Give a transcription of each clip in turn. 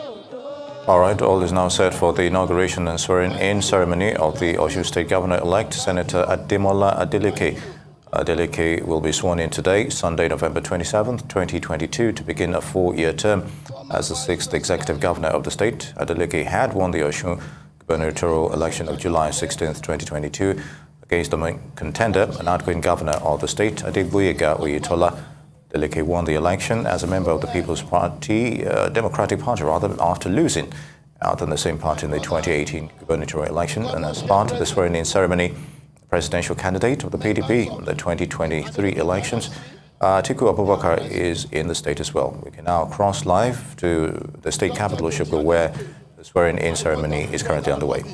All right, all is now set for the inauguration and swearing-in ceremony of the Osun State Governor-elect, Senator Ademola Adeleke. Adeleke will be sworn in today, Sunday, November 27th, 2022, to begin a 4-year term as the 6th executive governor of the state. Adeleke had won the Osun gubernatorial election of July 16th, 2022, against the main contender, an outgoing governor of the state, Oyetola. Adeleke won the election as a member of the People's Party, Democratic Party rather, after losing out in the same party in the 2018 gubernatorial election. And as part of the swearing-in ceremony, the presidential candidate of the PDP in the 2023 elections, Atiku Abubakar, is in the state as well. We can now cross live to the state capital, Osogbo, where the swearing-in ceremony is currently underway.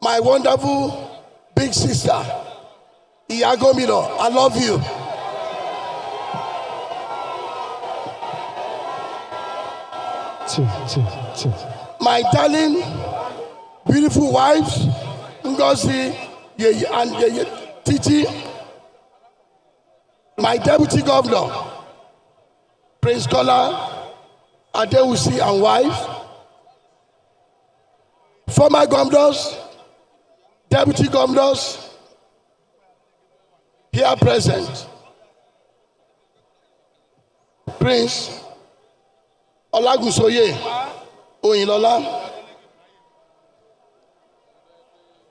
My wonderful big sister, Iyagomilo, I love you. My darling, beautiful wives, Ngozi and Titi, my deputy governor, Prince Kola, Adewusi and wife, former governors, deputy governors here present. Prince Olagunsoye Oyinlola,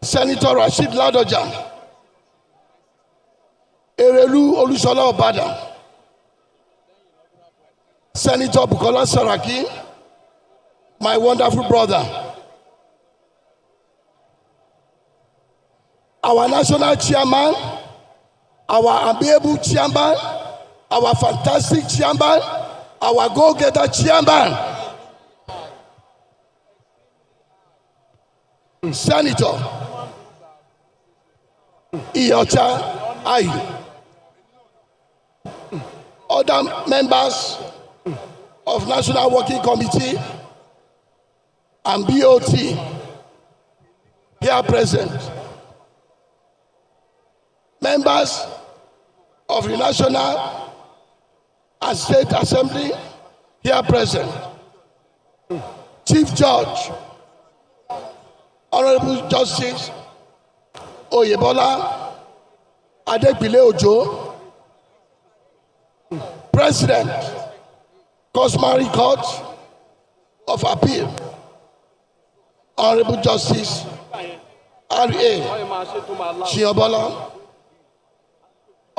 Senator Rashid Ladoja, Erelu Olusola Obada, Senator Bukola Saraki, my wonderful brother, our national chairman, our amiable chairman, our fantastic chairman, our go-getter chairman, Senator Iyocha Ayu, other members of National Working Committee and BOT here present, members of the National and State Assembly here present, Chief Judge, Honorable Justice Oyebola Adepile Ojo, President, Customary Court of Appeal, Honorable Justice R.A. Shiobola,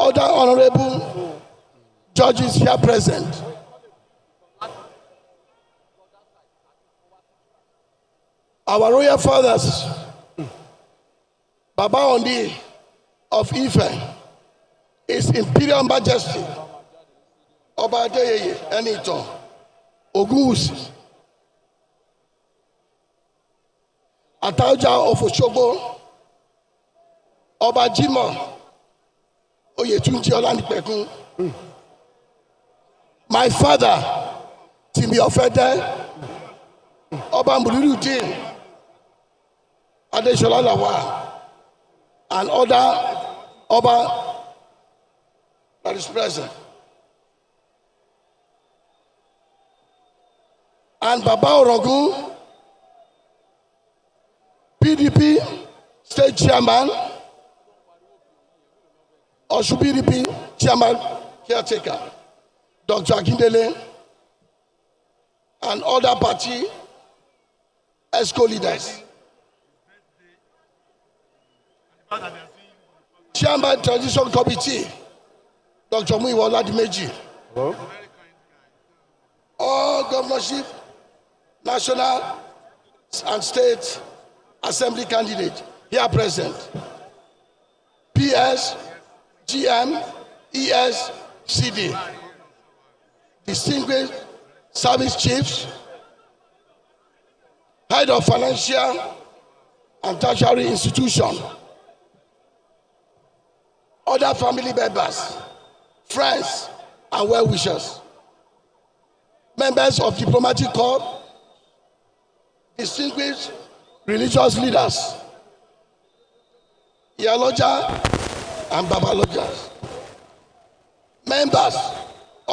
other honorable judges here present, our royal fathers, Baba Ondi of Ife, His Imperial Majesty, Oba Adeyeye Enitan Ogunwusi, Ataoja of Osogbo, Oba Jimoh Oyetunji Olanipekun, my father, Timi Ofede, Oba Mulirudin Adeshola Lawal, and other Oba that is present. And Baba Orogun, PDP State Chairman, Osun PDP Chairman Caretaker, Dr. Akindele, and other party ESCO leaders. Chairman Transition Committee, Dr. Muyiwa Oladimeji. Hello. All governorship, national and state assembly candidates here present. PS, GM, ES, CD. Distinguished service chiefs, head of financial and tertiary institution, other family members, friends, and well-wishers, members of diplomatic corps, distinguished religious leaders, Iyaloja and Babalojas,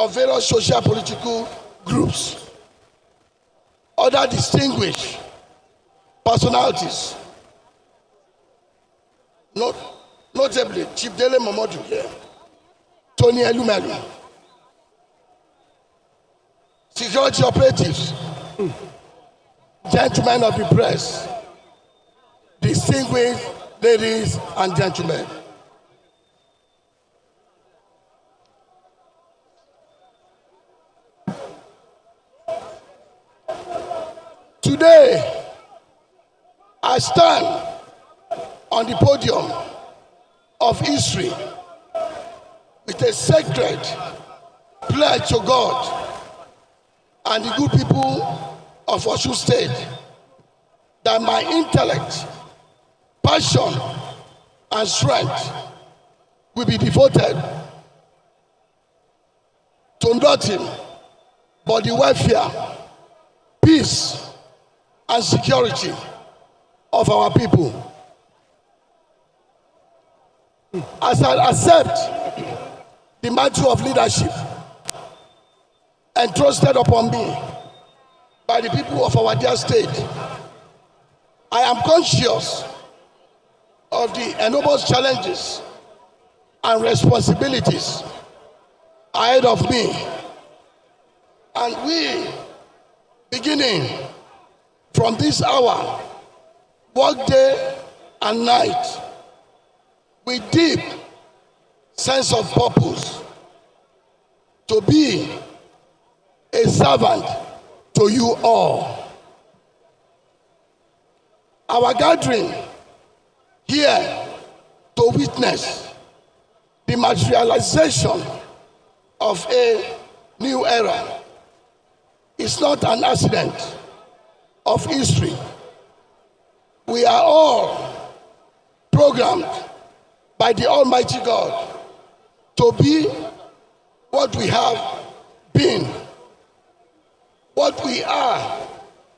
of various social political groups, other distinguished personalities, notably Chief Dele Momodu here, Tony Elumelu, security operatives, gentlemen of the press, distinguished ladies and gentlemen. Today, I stand on the podium of history with a sacred pledge to God and the good people of Osun State that my intellect, passion, and strength will be devoted to nothing but the welfare, peace, and security of our people. As I accept the mantle of leadership entrusted upon me by the people of our dear state, I am conscious of the enormous challenges and responsibilities ahead of me. And we, beginning from this hour, work day and night, with deep sense of purpose, to be a servant to you all. Our gathering here to witness the materialization of a new era is not an accident of history. We are all programmed by the Almighty God to be what we have been, what we are,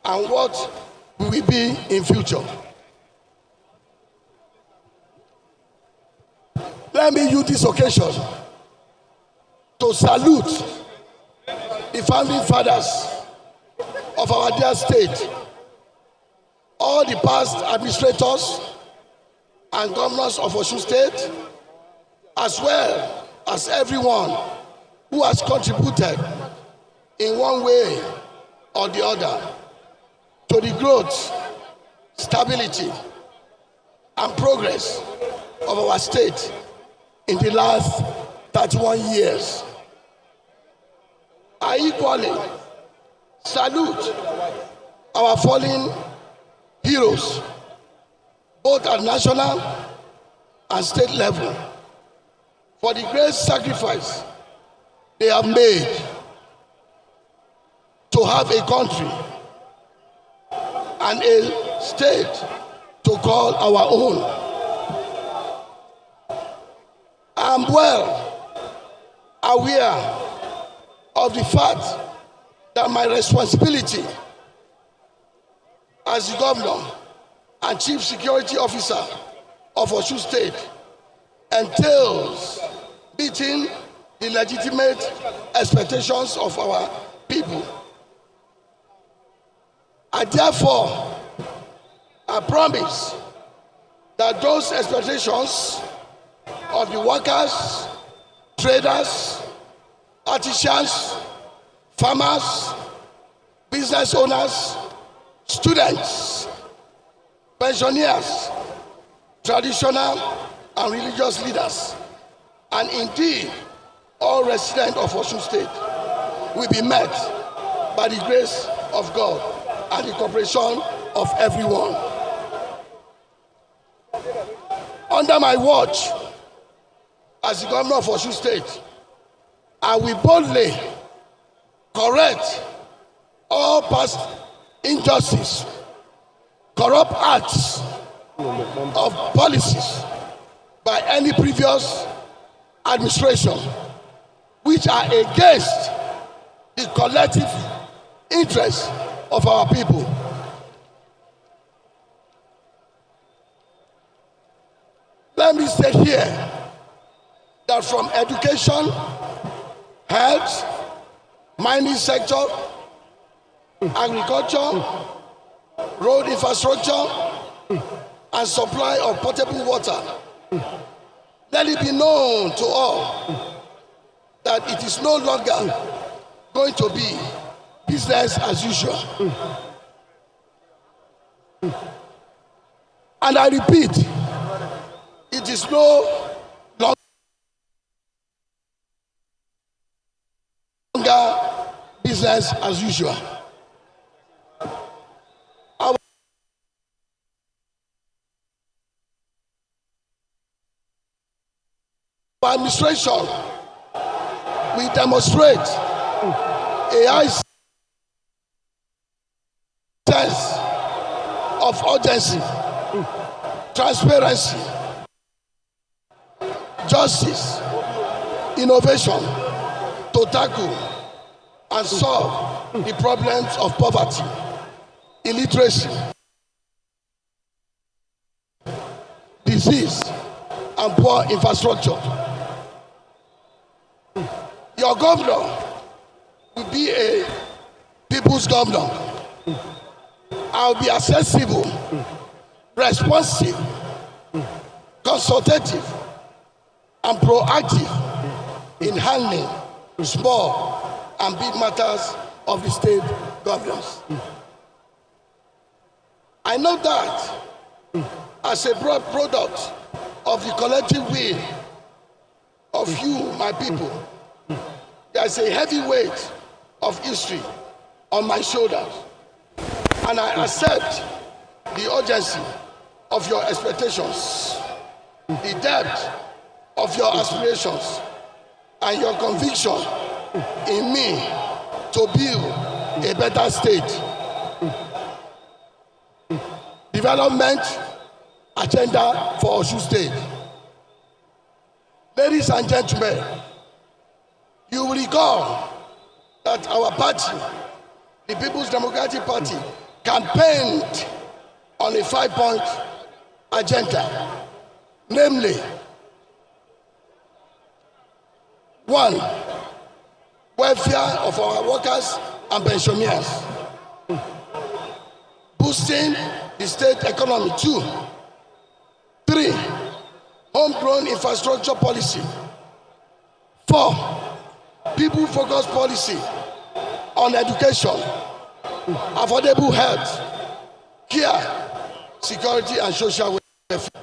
and what we will be in future. Let me use this occasion to salute the founding fathers of our dear state, all the past administrators and governors of Osun State, as well as everyone who has contributed in one way or the other to the growth, stability, and progress of our state in the last 31 years. I equally salute our fallen heroes, both at national and state level, for the great sacrifice they have made to have a country and a state to call our own. I am well aware of the fact that my responsibility as the governor and chief security officer of Osun State entails meeting the legitimate expectations of our people. I therefore promise that those expectations of the workers, traders, artisans, farmers, business owners, students, pensioners, traditional and religious leaders, and indeed all residents of Osun State will be met by the grace of God and the cooperation of everyone. Under my watch as the governor of Osun State, I will boldly correct all past injustice, corrupt acts of policies by any previous administration which are against the collective interests of our people. Let me say here that from education, health, mining sector, agriculture, road infrastructure, and supply of potable water. Let it be known to all that it is no longer going to be business as usual. And I repeat, it is no longer business as usual. Our administration will demonstrate a high sense of urgency, transparency, justice, innovation to tackle and solve the problems of poverty, illiteracy, disease, and poor infrastructure. Your governor will be a people's governor. I'll be accessible, responsive, consultative, and proactive in handling small and big matters of the state governance. I know that as a broad product of the collective will of you, my people, there is a heavy weight of history on my shoulders, and I accept the urgency of your expectations, the depth of your aspirations, and your conviction in me to build a better state. Development agenda for Osun State. Ladies and gentlemen, you will recall that our party, the People's Democratic Party, campaigned on a 5-point agenda, namely, 1, welfare of our workers and pensioners, boosting the state economy. 2, 3, homegrown infrastructure policy. 4, people-focused policy on education, affordable health, care, security, and social welfare.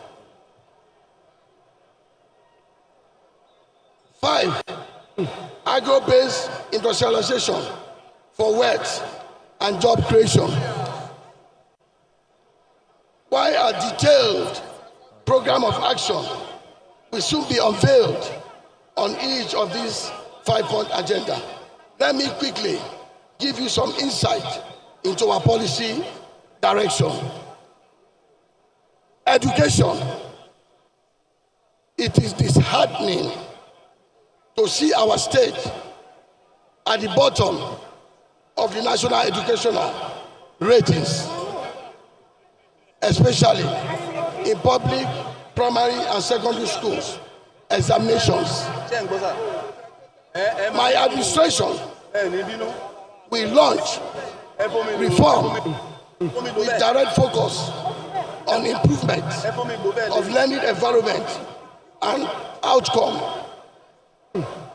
5, agro-based industrialization for wealth and job creation. While a detailed program of action will soon be unveiled on each of these 5-point agenda, let me quickly give you some insight into our policy direction. Education. It is disheartening to see our state at the bottom of the national educational ratings, especially in public, primary, and secondary schools examinations. My administration will launch reform with direct focus on improvement of learning environment and outcome.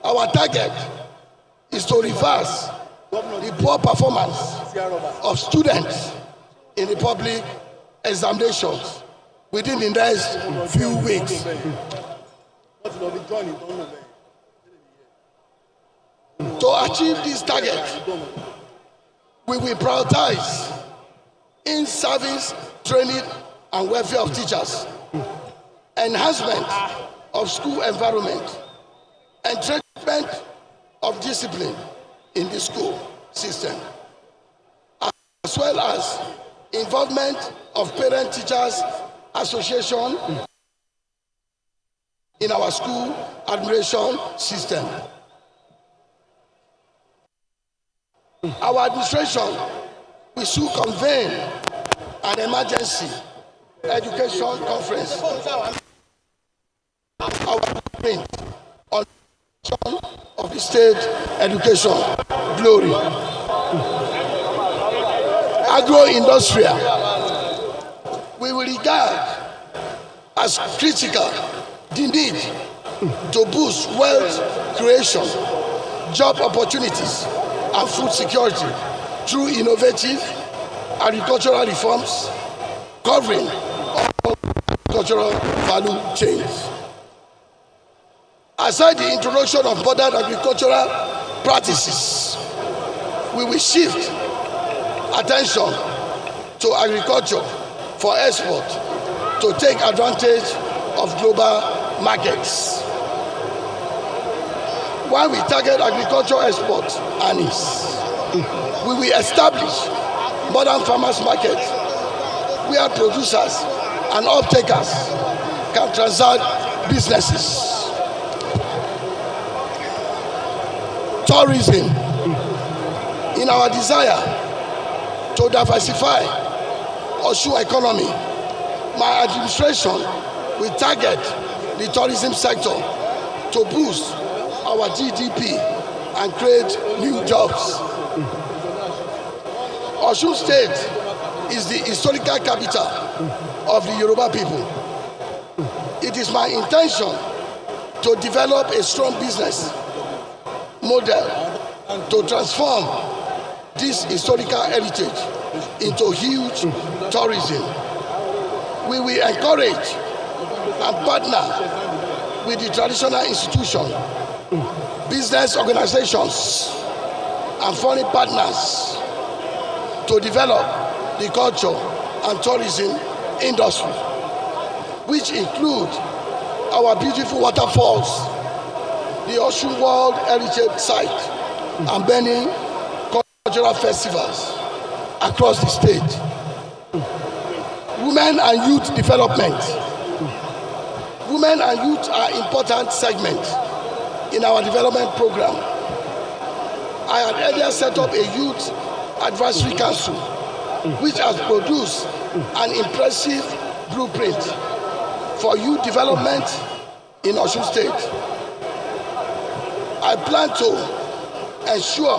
Our target is to reverse the poor performance of students in the public examinations within the next few weeks. To achieve this target, we will prioritize in-service training and welfare of teachers, enhancement of school environment, and treatment of discipline in the school system, as well as involvement of parent-teachers association in our school administration system. Our administration will soon convene an emergency education conference. Our print on of the state education glory. Agro-industrial, we will regard as critical the need to boost wealth creation, job opportunities, and food security through innovative agricultural reforms covering all agricultural value chains. Aside the introduction of modern agricultural practices, we will shift attention to agriculture for export to take advantage of global markets. While we target agricultural export earnings, we will establish modern farmers markets where producers and off-takers can transact businesses. Tourism, in our desire to diversify Osun economy, my administration will target the tourism sector to boost our GDP and create new jobs. Osun State is the historical capital of the Yoruba people. It is my intention to develop a strong business model to transform this historical heritage into huge tourism. We will encourage and partner with the traditional institutions, business organizations, and foreign partners to develop the culture and tourism industry, which include our beautiful waterfalls, the Osun World Heritage Site, and many cultural festivals across the state. Women and youth development. Women and youth are important segments in our development program. I had earlier set up a youth advisory council, which has produced an impressive blueprint for youth development in Osun State. I plan to ensure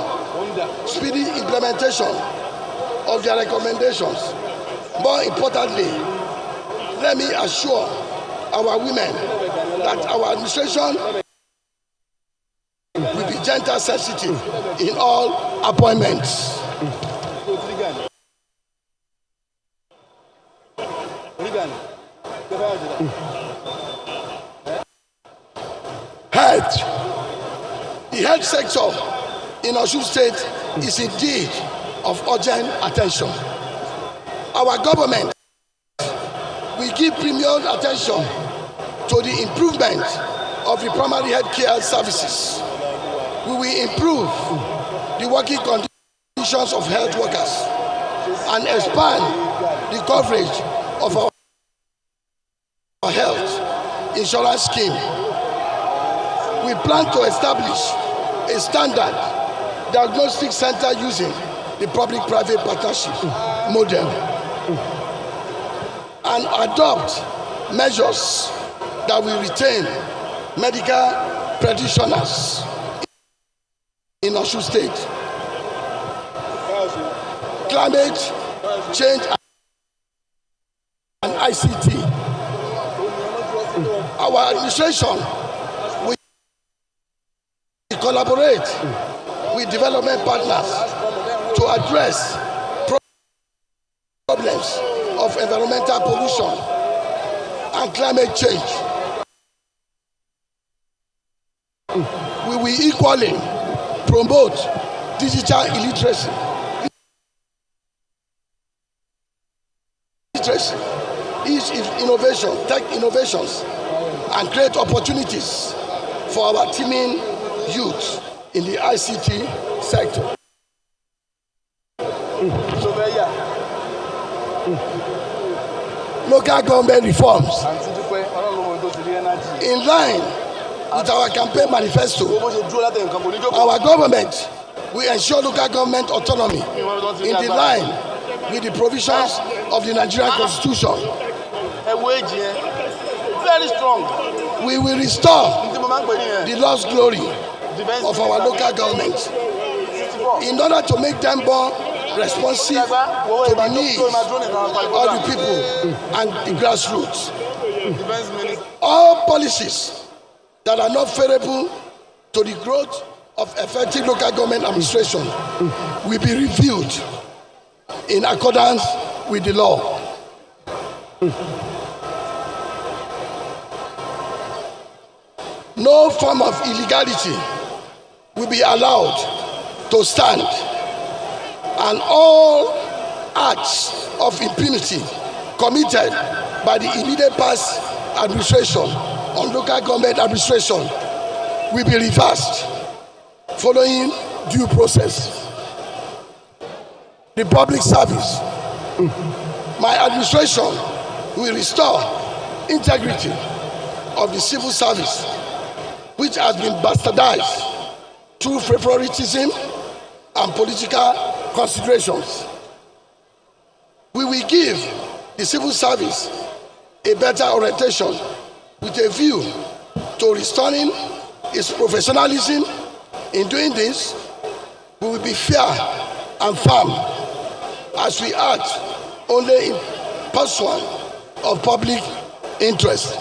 speedy implementation of their recommendations. More importantly, let me assure our women that our administration will be gender sensitive in all appointments. Health. The health sector in Osun State is indeed of urgent attention. Our government will give premium attention to the improvement of the primary health care services. We will improve the working conditions of health workers and expand the coverage of our health insurance scheme. We plan to establish a standard diagnostic center using the public-private partnership model and adopt measures that will retain medical practitioners in Osun State. Climate change and ICT. Our administration will collaborate with development partners to address problems of environmental pollution and climate change. We will equally promote digital illiteracy, innovation, tech innovations, and create opportunities for our teeming youth in the ICT sector. Local government reforms. In line with our campaign manifesto, our government will ensure local government autonomy in the line with the provisions of the Nigerian Constitution. Very strong. We will restore the lost glory of our local government in order to make them more responsive to the needs of the people and the grassroots. All policies that are not favorable to the growth of effective local government administration will be reviewed in accordance with the law. No form of illegality will be allowed to stand, and all acts of impunity committed by the immediate past administration on local government administration will be reversed following due process. The public service. My administration will restore integrity of the civil service, which has been bastardized through favoritism and political considerations. We will give the civil service a better orientation with a view to restoring its professionalism. In doing this, we will be fair and firm as we act only in pursuit of public interest.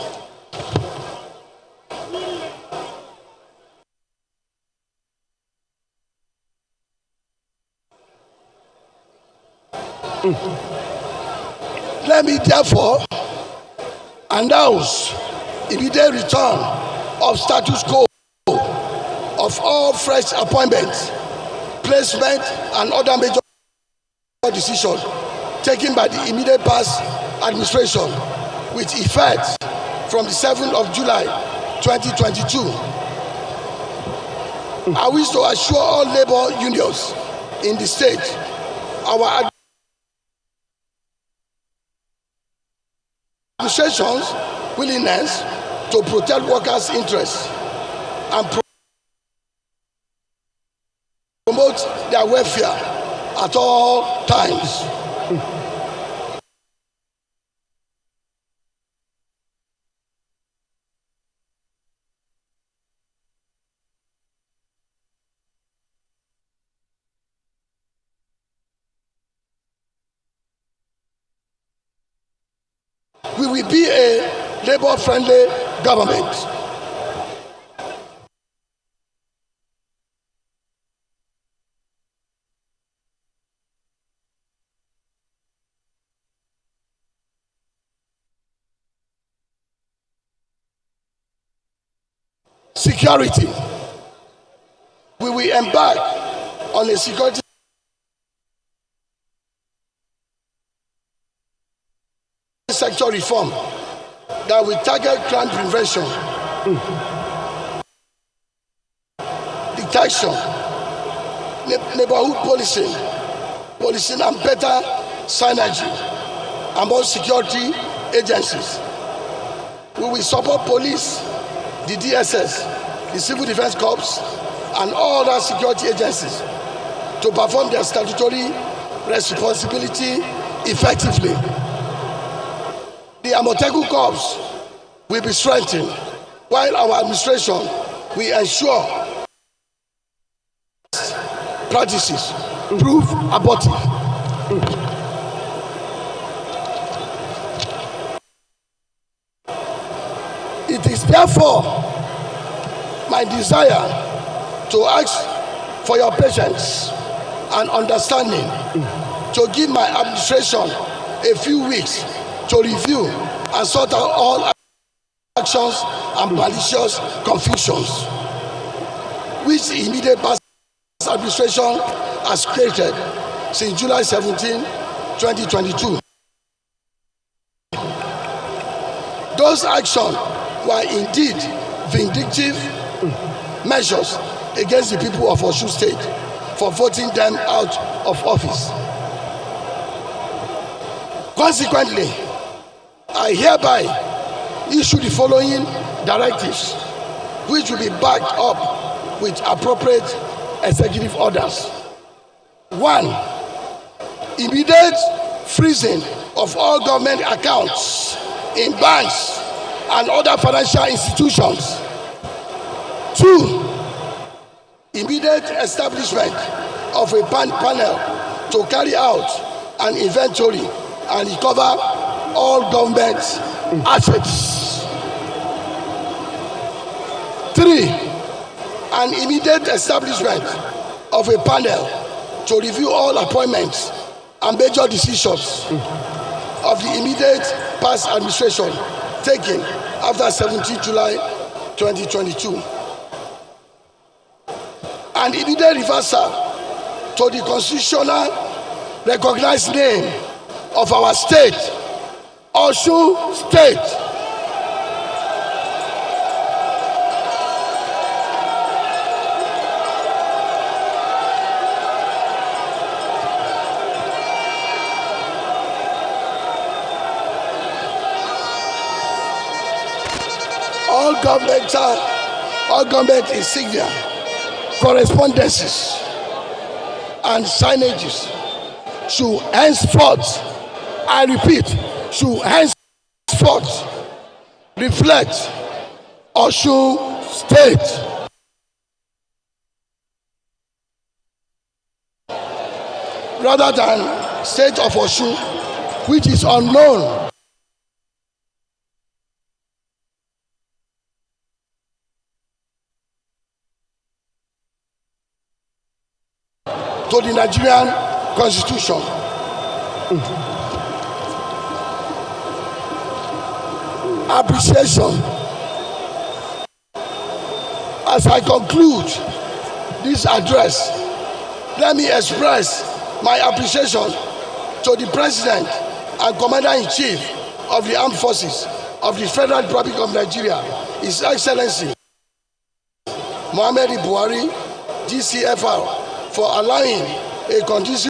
Let me therefore announce immediate return of status quo of all fresh appointments, placement, and other major decisions taken by the immediate past administration with effect from the 7th of July 2022. I wish to assure all labor unions in the state our administration's willingness to protect workers' interests and promote their welfare at all times. We will be a labor-friendly government. Security. We will embark on a security sector reform that will target crime prevention, detection, neighborhood policing and better synergy among security agencies. We will support police, the DSS, the Civil Defense Corps, and all other security agencies to perform their statutory responsibility effectively. The Amoteku Corps will be strengthened, while our administration will ensure practices prove abortive. It is therefore my desire to ask for your patience and understanding to give my administration a few weeks to review and sort out all actions and malicious confusions which the immediate past administration has created since July 17, 2022. Those actions were indeed vindictive measures against the people of Osun State for voting them out of office. Consequently, I hereby issue the following directives, which will be backed up with appropriate executive orders. 1. Immediate freezing of all government accounts in banks and other financial institutions. 2. immediate establishment of a panel to carry out an inventory and recover all government assets. 3. An immediate establishment of a panel to review all appointments and major decisions of the immediate past administration taken after 17 July 2022. An immediate reversal to the constitutional recognized name of our state, Osun State. All government insignia, correspondences, and signages should henceforth, I repeat, should henceforth reflect Osun State. Rather than state of Osun, which is unknown to the Nigerian Constitution. Appreciation. As I conclude this address, let me express my appreciation to the President and Commander-in-Chief of the Armed Forces of the Federal Republic of Nigeria, His Excellency Muhammadu Buhari, GCFR, for allowing a conducive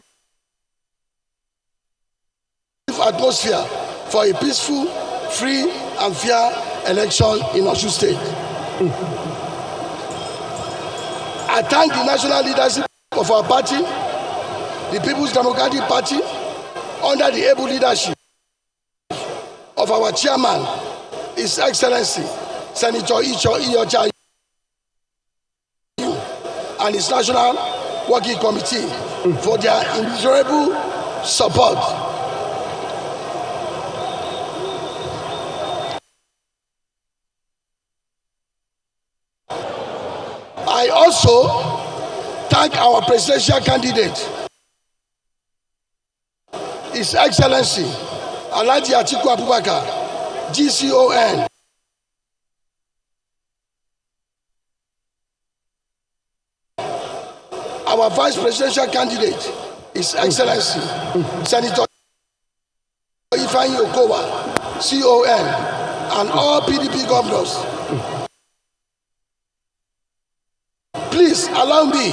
atmosphere for a peaceful, free, and fair election in Osun State. I thank the national leadership of our party, the People's Democratic Party, under the able leadership of our chairman, His Excellency Senator Iyocha, and his National Working Committee for their immeasurable support. I also thank our presidential candidate, His Excellency Alhaji Atiku Abubakar, GCON, our vice presidential candidate, His Excellency Senator Ifeanyi Okowa, CON, and all PDP governors. Please allow me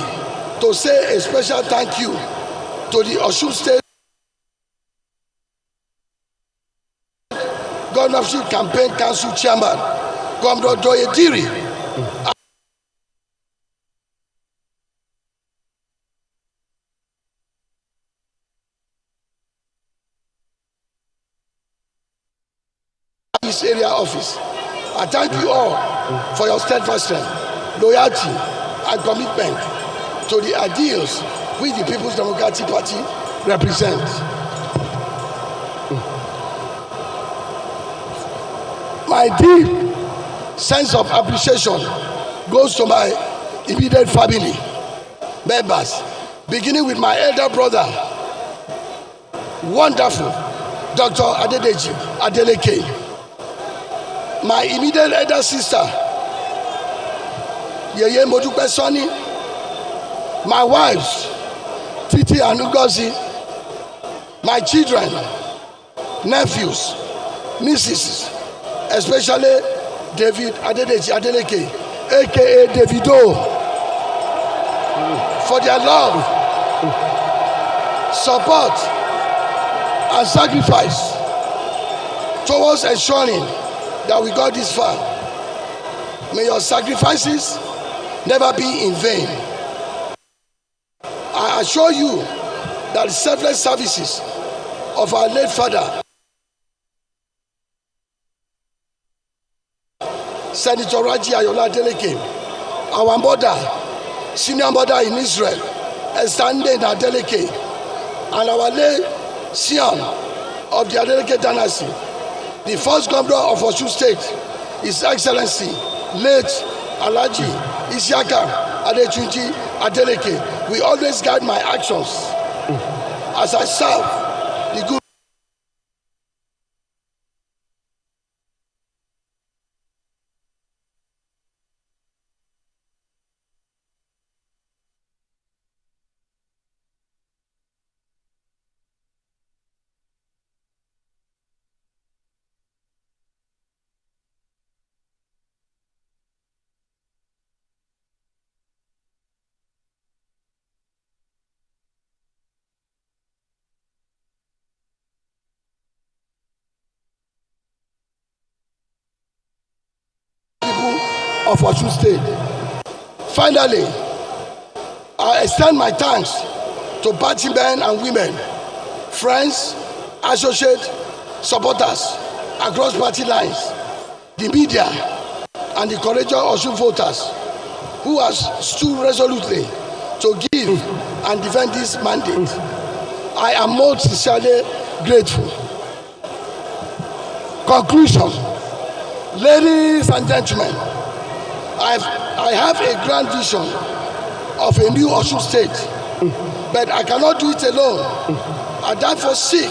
to say a special thank you to the Osun State Governorship Campaign Council Chairman, Governor Doyediri, this area office. I thank you all for your steadfastness, loyalty, and commitment to the ideals which the People's Democratic Party represents. My deep sense of appreciation goes to my immediate family members, beginning with my elder brother, wonderful Dr. Adeleke, my immediate elder sister, Yeye Modupe Soni, my wives, Titi and Ugozi, my children, nephews, nieces, especially David Adeleke, aka Davido, for their love, support, and sacrifice towards ensuring that we got this far. May your sacrifices never be in vain. I assure you that the selfless services of our late father, Senator Raji Ayola Adeleke, our mother, senior mother in Israel, standing Adeleke, and our late Sion of the Adeleke dynasty, the first governor of Osun State, His Excellency, late Alhaji Isiaka Adetunji Adeleke, will always guide my actions as I serve the good of Osun State. Finally, I extend my thanks to party men and women, friends, associates, supporters across party lines, the media, and the courageous Osun voters who have stood resolutely to give and defend this mandate. I am most sincerely grateful. Conclusion. Ladies and gentlemen, I have a grand vision of a new Osun State, but I cannot do it alone. I therefore seek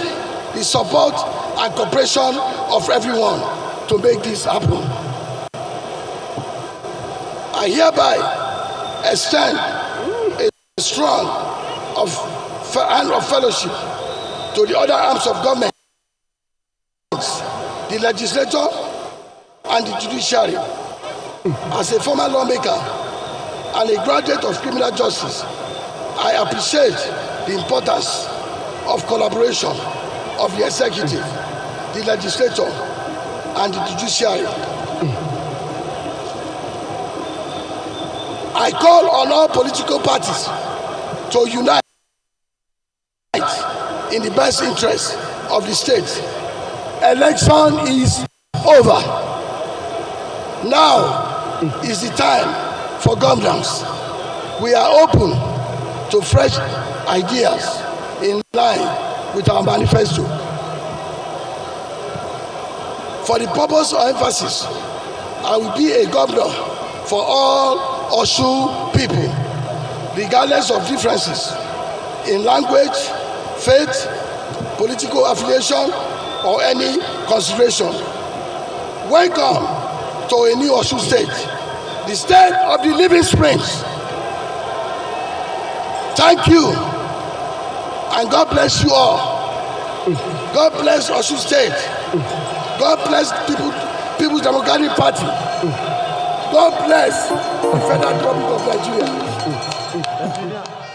the support and cooperation of everyone to make this happen. I hereby extend a strong hand of fellowship to the other arms of government, the legislature and the judiciary. As a former lawmaker and a graduate of criminal justice, I appreciate the importance of collaboration of the executive, the legislature, and the judiciary. I call on all political parties to unite in the best interest of the state. Election is over. Now is the time for governance. We are open to fresh ideas in line with our manifesto. For the purpose of emphasis, I will be a governor for all Osun people, regardless of differences in language, faith, political affiliation, or any consideration. Welcome to a new Osun State, the state of the living springs. Thank you, and God bless you all. God bless Osun State. God bless People's Democratic Party. God bless the Federal Republic of Nigeria.